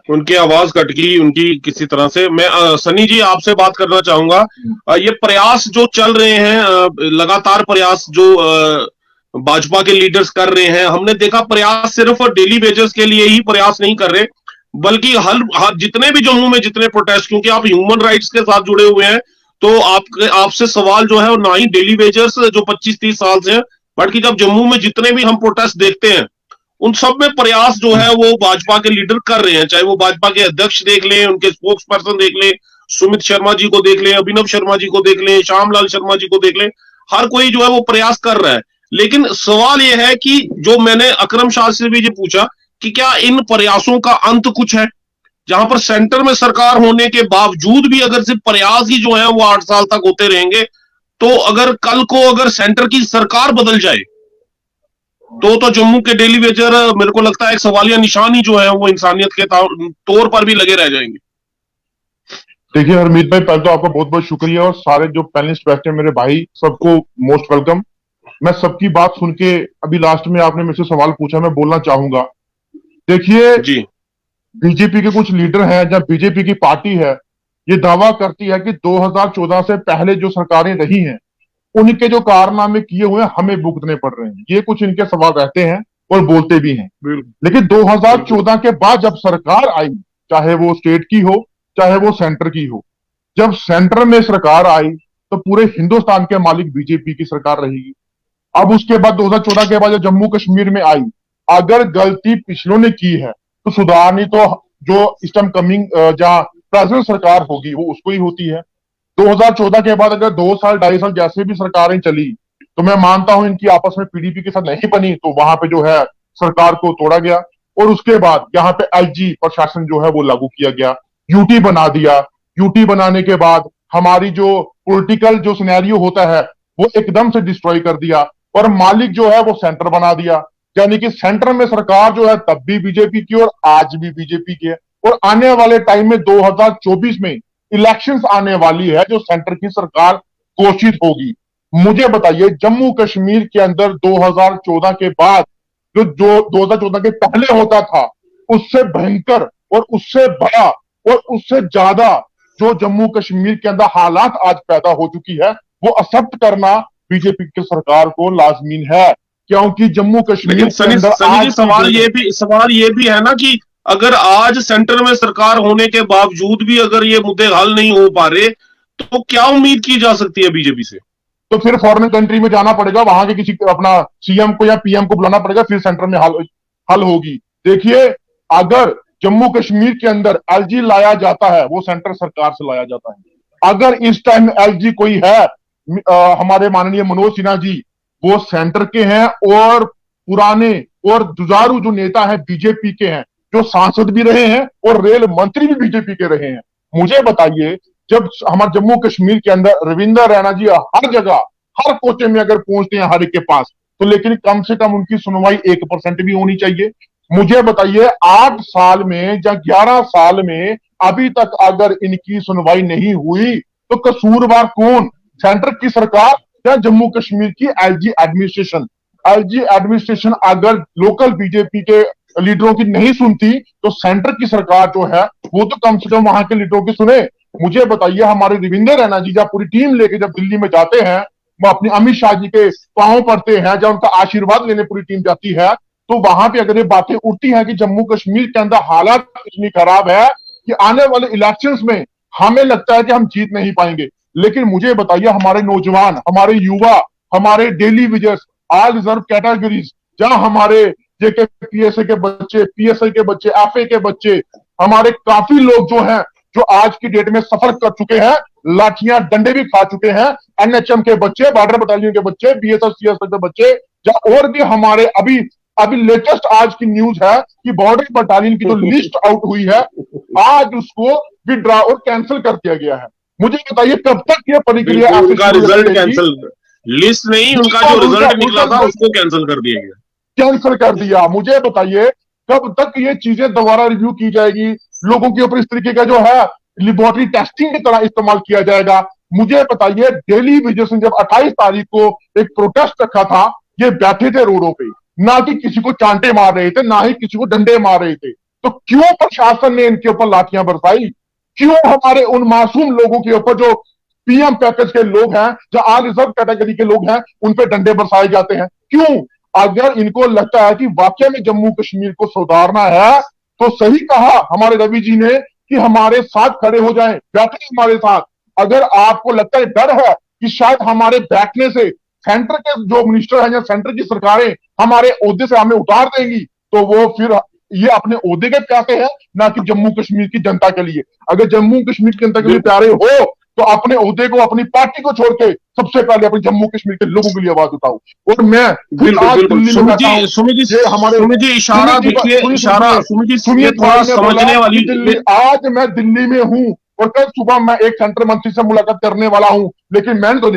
उनकी आवाज कट गई उनकी किसी तरह से। मैं सनी जी आपसे बात करना चाहूंगा। ये प्रयास जो चल रहे हैं, लगातार प्रयास जो भाजपा के लीडर्स कर रहे हैं, हमने देखा प्रयास सिर्फ डेली वेजेस के लिए ही प्रयास नहीं कर रहे, बल्कि हर जितने भी जम्मू में जितने प्रोटेस्ट, क्योंकि आप ह्यूमन राइट्स के साथ जुड़े हुए हैं, तो आपसे सवाल जो है वो ना ही डेली वेजर्स जो 25-30 साल से है, बल्कि जब जम्मू में जितने भी हम प्रोटेस्ट देखते हैं, उन सब में प्रयास जो है वो भाजपा के लीडर कर रहे हैं, चाहे वो भाजपा के अध्यक्ष देख लें, उनके स्पोक्स पर्सन देख लें, सुमित शर्मा जी को देख लें, अभिनव शर्मा जी को देख लें, श्यामलाल शर्मा जी को देख लें, हर कोई जो है वो प्रयास कर रहा है। लेकिन सवाल यह है कि जो मैंने अकरम शाह से भी ये पूछा कि क्या इन प्रयासों का अंत कुछ है, जहां पर सेंटर में सरकार होने के बावजूद भी अगर सिर्फ प्रयास ही जो है वो 8 साल तक होते रहेंगे, तो अगर कल को अगर सेंटर की सरकार बदल जाए, तो जम्मू के डेली वेजर मेरे को लगता है एक सवालिया निशान ही जो है वो इंसानियत के तौर पर भी लगे रह जाएंगे। देखिए हरमीत भाई, पहले तो आपका बहुत बहुत शुक्रिया, और सारे जो पैनलिस्ट बैठे हैं मेरे भाई, सबको मोस्ट वेलकम। मैं सबकी बात सुन के, अभी लास्ट में आपने मेरे से सवाल पूछा, मैं बोलना चाहूंगा। देखिए, जी बीजेपी के कुछ लीडर हैं, जब बीजेपी की पार्टी है, ये दावा करती है कि 2014 से पहले जो सरकारें रही हैं, उनके जो कारनामे किए हुए हैं हमें भुगतने पड़ रहे हैं, ये कुछ इनके सवाल रहते हैं और बोलते भी हैं। बिल्कुल लेकिन 2014 के बाद जब सरकार आई, चाहे वो स्टेट की हो चाहे वो सेंटर की हो, जब सेंटर में सरकार आई तो पूरे हिंदुस्तान के मालिक बीजेपी की सरकार रहेगी। अब उसके बाद 2014 के बाद जब जम्मू कश्मीर में आई, अगर गलती पिछलों ने की है तो सुधारनी तो जो इस टाइम कमिंग जहां प्रेजेंट सरकार होगी वो उसको ही होती है। 2014 के बाद अगर 2 साल 2.5 साल जैसे भी सरकारें चली, तो मैं मानता हूं इनकी आपस में पीडीपी के साथ नहीं बनी, तो वहां पे जो है सरकार को तोड़ा गया, और उसके बाद यहाँ पे एलजी प्रशासन जो है वो लागू किया गया, यूटी बना दिया। यूटी बनाने के बाद हमारी जो पॉलिटिकल जो सिनेरियो होता है वो एकदम से डिस्ट्रॉय कर दिया, और मालिक जो है वो सेंटर बना दिया। यानी कि सेंटर में सरकार जो है तब भी बीजेपी की और आज भी बीजेपी की है, और आने वाले टाइम में 2024 में इलेक्शंस आने वाली है जो सेंटर की सरकार घोषित होगी। मुझे बताइए, जम्मू कश्मीर के अंदर 2014 के बाद जो 2014 के पहले होता था, उससे भयंकर और उससे बड़ा और उससे ज्यादा जो जम्मू कश्मीर के अंदर हालात आज पैदा हो चुकी है, वो एक्सेप्ट करना बीजेपी की सरकार को लाजमीन है, क्योंकि जम्मू कश्मीर लेकिन के अंदर सनी आज जी, सवाल ये भी है ना कि अगर आज सेंटर में सरकार होने के बावजूद भी अगर ये मुद्दे हल नहीं हो पा रहे, तो क्या उम्मीद की जा सकती है बीजेपी से? तो फिर फॉरेन कंट्री में जाना पड़ेगा, वहां के किसी अपना सीएम को या पीएम को बुलाना पड़ेगा, फिर सेंटर में हल होगी। देखिए, अगर जम्मू कश्मीर के अंदर एलजी लाया जाता है, वो सेंटर सरकार से लाया जाता है। अगर इस टाइम एलजी कोई है, हमारे माननीय मनोज सिन्हा जी, वो सेंटर के हैं, और पुराने और जुझारू जो नेता हैं बीजेपी के हैं, जो सांसद भी रहे हैं और रेल मंत्री भी बीजेपी के रहे हैं। मुझे बताइए, जब हमारे जम्मू कश्मीर के अंदर रविंद्र रैना जी हर जगह हर कोचे में अगर पहुंचते हैं हर एक के पास, तो लेकिन कम से कम उनकी सुनवाई 1% भी होनी चाहिए। मुझे बताइए, 8 साल में या 11 साल में अभी तक अगर इनकी सुनवाई नहीं हुई, तो कसूरवार कौन? सेंटर की सरकार या जम्मू कश्मीर की एलजी एडमिनिस्ट्रेशन? एलजी एडमिनिस्ट्रेशन अगर लोकल बीजेपी के लीडरों की नहीं सुनती, तो सेंटर की सरकार जो है वो तो कम से कम वहां के लीडरों की सुने। मुझे बताइए, हमारे रविंद्र रैना जी जब पूरी टीम लेके जब दिल्ली में जाते हैं, वो अपने अमित शाह जी के पांव पड़ते हैं, जब उनका आशीर्वाद लेने पूरी टीम जाती है, तो वहां पे अगर ये बातें उठती हैं कि जम्मू कश्मीर के अंदर हालात इतनी खराब है कि आने वाले इलेक्शंस में हमें लगता है कि हम जीत नहीं पाएंगे। लेकिन मुझे बताइए, हमारे नौजवान, हमारे युवा, हमारे डेली विजर्स, ऑल रिजर्व कैटेगरीज, जहां हमारे जेके पीएसए के बच्चे, पीएसआई के बच्चे, एफए के बच्चे, हमारे काफी लोग जो हैं, जो आज की डेट में सफर कर चुके हैं, लाठियां डंडे भी खा चुके हैं, एनएचएम के बच्चे, बॉर्डर बटालियन के बच्चे, बीएसएफ सीएसएफ के बच्चे, या और भी हमारे अभी अभी लेटेस्ट आज की न्यूज है कि बॉर्डर बटालियन की जो लिस्ट आउट हुई है, आज उसको विड्रॉ और कैंसिल कर दिया गया है। मुझे बताइए, कब तक ये प्रक्रिया उनका रिजल्ट कैंसिल, लिस्ट नहीं, उनका जो रिजल्ट निकला था उसको कैंसिल कर दिया गया, कैंसिल कर दिया। मुझे बताइए, कब तक ये चीजें दोबारा रिव्यू की जाएगी? लोगों के ऊपर इस तरीके का जो है लेबोरेटरी टेस्टिंग की तरह इस्तेमाल किया जाएगा? मुझे बताइए, डेली विजन जब 28 तारीख को एक प्रोटेस्ट रखा था, ये बैठे थे रोडों पे, ना कि किसी को चांटे मार रहे थे, ना ही किसी को डंडे मार रहे थे, तो क्यों प्रशासन ने इनके ऊपर लाठियां बरसाई? क्यों हमारे उन मासूम लोगों के ऊपर जो पीएम पैकेज के लोग हैं, जो आल रिजर्व कैटेगरी के लोग हैं, उन पे डंडे बरसाए जाते हैं? क्यों? अगर इनको लगता है कि वाकई में जम्मू कश्मीर को सुधारना है, तो सही कहा हमारे रवि जी ने कि हमारे साथ खड़े हो जाएं, बैठे हमारे साथ। अगर आपको लगता है, डर है कि शायद हमारे बैठने से सेंटर के जो मिनिस्टर हैं या सेंटर की सरकारें हमारे ओहदे से हमें उतार देंगी, तो वो फिर ये अपने ओहदे के प्यासे हैं, ना कि जम्मू कश्मीर की जनता के लिए। अगर जम्मू कश्मीर की जनता के लिए प्यारे हो, तो अपने ओहदे को, अपनी पार्टी को छोड़ के सबसे पहले अपने जम्मू कश्मीर के लोगों के लिए आवाज उठाओ। और मैं सुमित थोड़ा समझने वाली, आज मैं दिल्ली में हूं और कल सुबह मैं एक सेंट्रल मंत्री से मुलाकात करने वाला हूं, लेकिन मैंने तो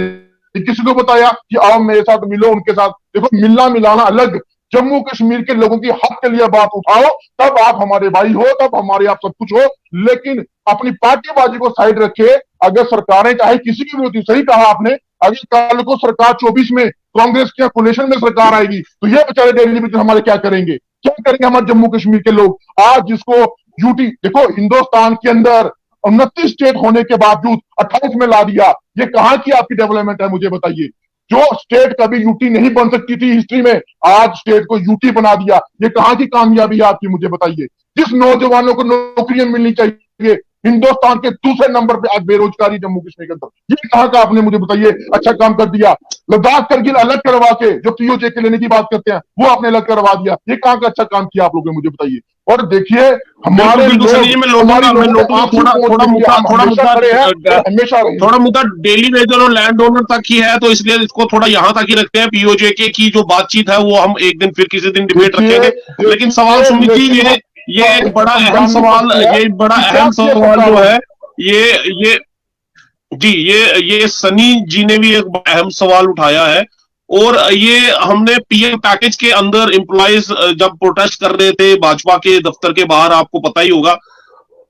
किसी को बताया कि आओ मेरे साथ मिलो, उनके साथ। देखो, मिलना मिलाना अलग, जम्मू कश्मीर के लोगों की हक के लिए बात उठाओ, तब आप हमारे भाई हो, तब हमारे आप सब कुछ हो। लेकिन अपनी पार्टीबाजी को साइड रखे, अगर सरकारें चाहे किसी की भी होती, सही कहा आपने, अगर कल को सरकार 24 में कांग्रेस के कोलिशन में सरकार आएगी तो ये बेचारे डेलीमिटर हमारे क्या करेंगे, क्या करेंगे हमारे जम्मू कश्मीर के लोग। आज जिसको यूटी, देखो हिंदुस्तान के अंदर 29 स्टेट होने के बावजूद 28 में ला दिया, ये कहां की आपकी डेवलपमेंट है, मुझे बताइए। जो स्टेट कभी यूटी नहीं बन सकती थी हिस्ट्री में, आज स्टेट को यूटी बना दिया, ये कहां की कामयाबी है आपकी, मुझे बताइए। जिस नौजवानों को नौकरियां मिलनी चाहिए, हिंदुस्तान के दूसरे नंबर पे आज बेरोजगारी जम्मू कश्मीर के अंदर, ये कहां का आपने मुझे बताइए अच्छा काम कर दिया। लद्दाख करगिल अलग करवा के जो पीओजे के लेने की बात करते हैं वो आपने अलग करवा दिया, ये कहां का अच्छा काम किया आप लोगों ने, मुझे बताइए। और देखिए हमारे थोड़ा मुद्दा डेली वेजर और लैंड ओनर तक ही है, तो इसलिए इसको थोड़ा यहाँ तक ही रखते हैं। पीओजे के की जो बातचीत है वो हम एक दिन फिर किसी दिन डिबेट रखेंगे। लेकिन सवाल सुमित जी, ये एक बड़ा अहम सवाल, ये बड़ा अहम सवाल जो है ये जी ये सनी जी ने भी एक अहम सवाल उठाया है। और ये हमने पीएम पैकेज के अंदर एम्प्लॉइज जब प्रोटेस्ट कर रहे थे भाजपा के दफ्तर के बाहर, आपको पता ही होगा,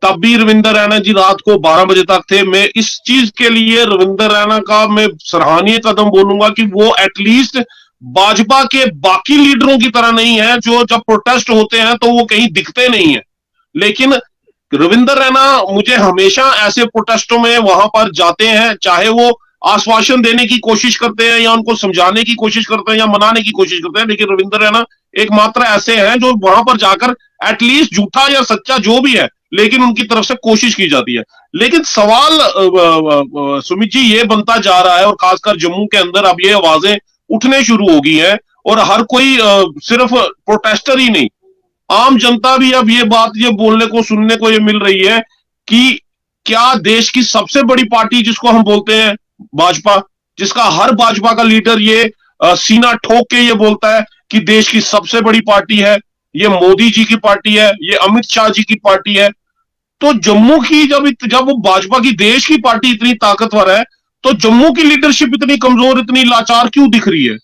तब भी रविंदर रैना जी रात को 12 बजे तक थे। मैं इस चीज के लिए रविंदर रैना का मैं सराहनीय कदम बोलूंगा कि वो एटलीस्ट भाजपा के बाकी लीडरों की तरह नहीं है, जो जब प्रोटेस्ट होते हैं तो वो कहीं दिखते नहीं है। लेकिन रविंदर रैना मुझे हमेशा ऐसे प्रोटेस्टों में वहां पर जाते हैं, चाहे वो आश्वासन देने की कोशिश करते हैं या उनको समझाने की कोशिश करते हैं या मनाने की कोशिश करते हैं, लेकिन रविंदर रैना एकमात्र ऐसे हैं जो वहां पर जाकर एटलीस्ट झूठा या सच्चा जो भी है, लेकिन उनकी तरफ से कोशिश की जाती है। लेकिन सवाल सुमित जी ये बनता जा रहा है, और खासकर जम्मू के अंदर अब ये आवाजें उठने शुरू हो गई हैं, और हर कोई सिर्फ प्रोटेस्टर ही नहीं, आम जनता भी अब ये बोलने को सुनने को ये मिल रही है कि क्या देश की सबसे बड़ी पार्टी जिसको हम बोलते हैं भाजपा, जिसका हर भाजपा का लीडर ये सीना ठोक के ये बोलता है कि देश की सबसे बड़ी पार्टी है, ये मोदी जी की पार्टी है, ये अमित शाह जी की पार्टी है, तो जम्मू की जब वो भाजपा की देश की पार्टी इतनी ताकतवर है, तो जम्मू की लीडरशिप इतनी कमजोर, इतनी लाचार क्यों दिख रही है?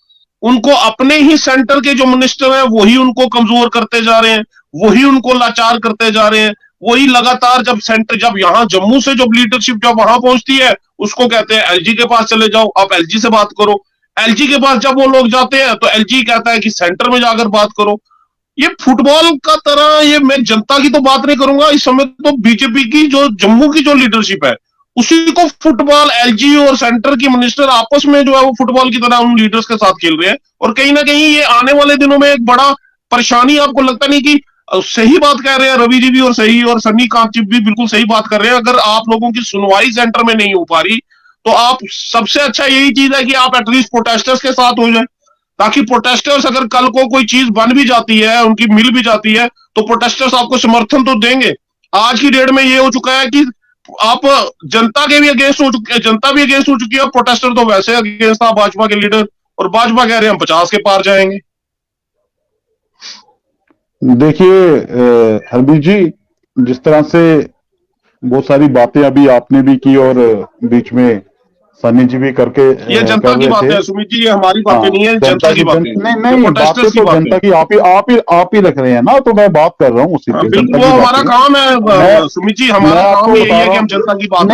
उनको अपने ही सेंटर के जो मिनिस्टर हैं वही उनको कमजोर करते जा रहे हैं, वही उनको लाचार करते जा रहे हैं, वही लगातार जब यहाँ जम्मू से जब लीडरशिप जब वहां पहुंचती है उसको कहते हैं एलजी के पास चले जाओ, आप एलजी से बात करो। एलजी के पास जब वो लोग जाते हैं तो एलजी कहता है कि सेंटर में जाकर बात करो। ये फुटबॉल का तरह, ये मैं जनता की तो बात नहीं करूंगा, इस समय तो बीजेपी की जो जम्मू की जो लीडरशिप है उसी को फुटबॉल, एलजी और सेंटर की मिनिस्टर आपस में जो है वो फुटबॉल की तरह उन लीडर्स के साथ खेल रहे हैं। और कहीं ना कहीं ये आने वाले दिनों में एक बड़ा परेशानी, आपको लगता नहीं कि सही बात कह रहे हैं रवि जी भी और सनी कांत जी भी बिल्कुल सही बात कर रहे हैं, अगर आप लोगों की सुनवाई सेंटर में नहीं हो पा रही तो आप सबसे अच्छा यही चीज है कि आप एटलीस्ट प्रोटेस्टर्स के साथ हो जाए, ताकि प्रोटेस्टर्स अगर कल को कोई चीज बन भी जाती है, उनकी मिल भी जाती है, तो प्रोटेस्टर्स आपको समर्थन तो देंगे। आज की डेट में ये हो चुका है कि आप जनता के भी अगेंस्ट हो चुके, जनता भी अगेंस्ट हो चुकी है, प्रोटेस्टर तो वैसे अगेंस्ट था भाजपा के लीडर, और भाजपा कह रहे हैं हम 50 के पार जाएंगे। देखिए हरबीर जी, जिस तरह से बहुत सारी बातें अभी आपने भी की और बीच में सनी जी भी करके ये जनता की बातें है सुमित जी, ये हमारी बातें नहीं है, जनता की बातें। नहीं बातें तो जनता की आप ही रख रहे हैं ना, तो मैं बात कर रहा हूँ उसी पे। वो हमारा काम है सुमित जी, हमारा काम यही है कि हम जनता की बात।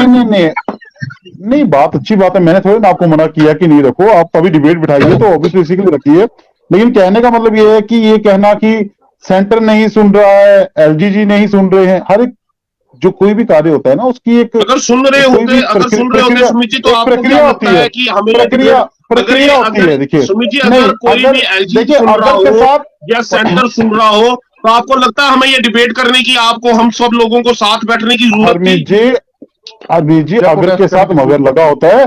नहीं बात अच्छी बात है, मैंने थोड़ी ना आपको मना किया कि नहीं रखो, आप अभी डिबेट बिठाइए तो ऑब्वियसली इसी के लिए रखिए। लेकिन कहने का मतलब ये है कि ये कहना कि सेंटर नहीं सुन रहा है, एलजीजी नहीं सुन रहे हैं, हर एक जो कोई भी कार्य होता है ना उसकी एक अगर सुन रहे होते सुमित जी, तो आपको क्या लगता है कि हमें प्रक्रिया होती है। देखिए सुमित जी, अगर कोई भी एलजी सुन रहा हो या सेंटर सुन रहा हो, तो आपको लगता है हमें ये डिबेट करने की, आपको हम सब लोगों को साथ बैठने की जरूरत थी? अरविंद जी, अगर के साथ मगर लगा होता है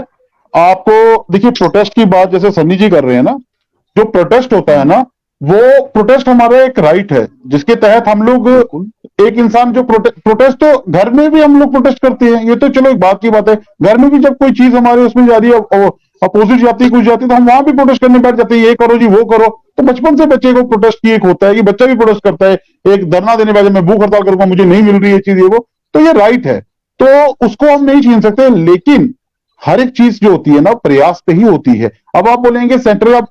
आपको। देखिए प्रोटेस्ट की बात जैसे सन्नी जी कर रहे हैं ना, जो प्रोटेस्ट होता है ना वो प्रोटेस्ट हमारा एक राइट है, जिसके तहत हम लोग एक इंसान जो प्रोटेस्ट तो घर में भी हम लोग प्रोटेस्ट करते हैं, ये तो चलो एक बात की बात है। घर में भी जब कोई चीज हमारे उसमें जा रही है, अपोजिट जाती है, कुछ जाती है, तो हम वहां भी प्रोटेस्ट करने बैठ जाते हैं, ये करो जी वो करो। तो बचपन से बच्चे को प्रोटेस्ट की एक होता है कि बच्चा भी प्रोटेस्ट करता है, एक धरना देने वाले मैं भूख हड़ताल करूंगा, मुझे नहीं मिल रही है चीज ये वो, तो ये राइट है, तो उसको हम नहीं छीन सकते। लेकिन हर एक चीज जो होती है ना प्रयास पे ही होती है। अब आप बोलेंगे सेंट्रल, अब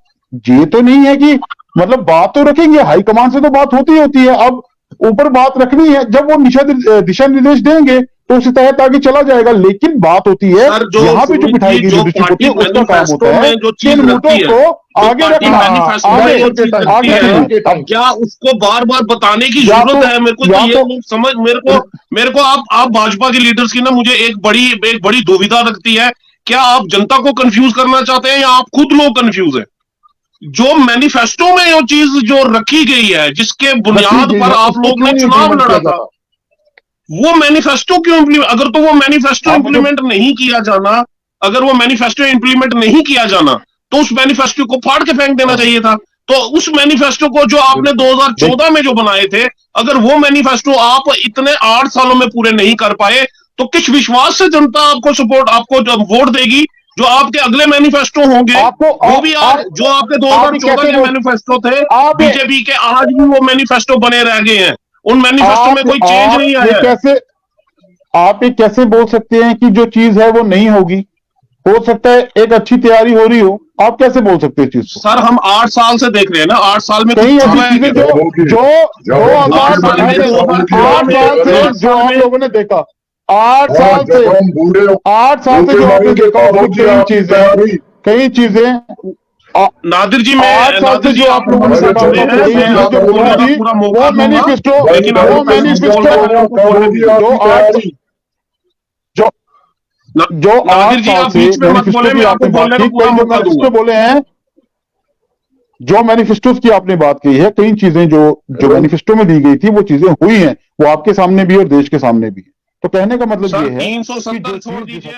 ये तो नहीं है कि मतलब बात तो रखेंगे, हाईकमान से तो बात होती होती है। अब ऊपर बात रखनी है, जब वो दिशा निर्देश देंगे तो उसी तहत आगे चला जाएगा। लेकिन बात होती है सर, जो यहाँ पे जो बिठाई गई जो लीडरशिप होती है पार्टी उसका काम होता है मैनिफेस्टो में जो कि चीज इन रखती मुद्दों है, को आगे पार्टी रखना, मैनिफेस्टो में आगे जो चीज रखती आगे है, रखना। क्या उसको बार बार बताने की या जरूरत तो- है? मेरे को या तो ये तो- नहीं समझ, मेरे को आप भाजपा के लीडर्स की ना मुझे एक बड़ी दुविधा लगती है। क्या आप जनता को कंफ्यूज करना चाहते हैं या आप खुद लोग कंफ्यूज हैं? जो मैनिफेस्टो में जो चीज जो रखी गई है, जिसके बुनियाद पर आप लोग ने चुनाव लड़ा था, वो मैनिफेस्टो क्यों इम्प्लीमेंट, अगर तो वो मैनिफेस्टो इम्प्लीमेंट नहीं किया जाना, अगर वो मैनिफेस्टो इम्प्लीमेंट नहीं किया जाना, तो उस मैनिफेस्टो को फाड़ के फेंक देना चाहिए था। तो उस मैनिफेस्टो को जो आपने 2014 में जो बनाए थे, अगर वो मैनिफेस्टो आप इतने 8 सालों में पूरे नहीं कर पाए, तो किस विश्वास से जनता आपको सपोर्ट, आपको जब वोट देगी? जो आपके अगले मैनिफेस्टो होंगे वो भी आज जो आपके 2014 के मैनिफेस्टो थे, बीजेपी के आज भी वो मैनिफेस्टो बने रह गए हैं। उन मैनिफेस्टो में कोई चेंज नहीं आया है। आप ये कैसे बोल सकते हैं कि जो चीज है वो नहीं होगी? हो सकता है एक अच्छी तैयारी हो रही हो, आप कैसे बोल सकते हैं चीज को? सर, हम 8 साल से देख रहे हैं ना, 8 साल में कई कुछ ऐसी हुआ है चीजें क्या? जो 8 साल से जो हम लोगों ने देखा, 8 साल से 8 साल से जो आपने देखा, उसमें कई चीजें नादिर जी, मैं 8 साल से जो आप लोगों ने देखा होगा, जो बोली थी वो मैनिफेस्टो, वो मैनिफेस्टो जो 8 साल से मैनिफेस्टो की आपने बात की, कई जो मैनिफेस्टो बोले हैं, जो मैनिफेस्टोस की आपने बात की है, कई चीजें जो मैनिफेस्टो में दी गई थी वो चीजें हुई हैं, वो आपके सामने भी और देश के सामने भी है। तो कहने का मतलब ये है कि जो 370 छोड़ चीज दीजिए।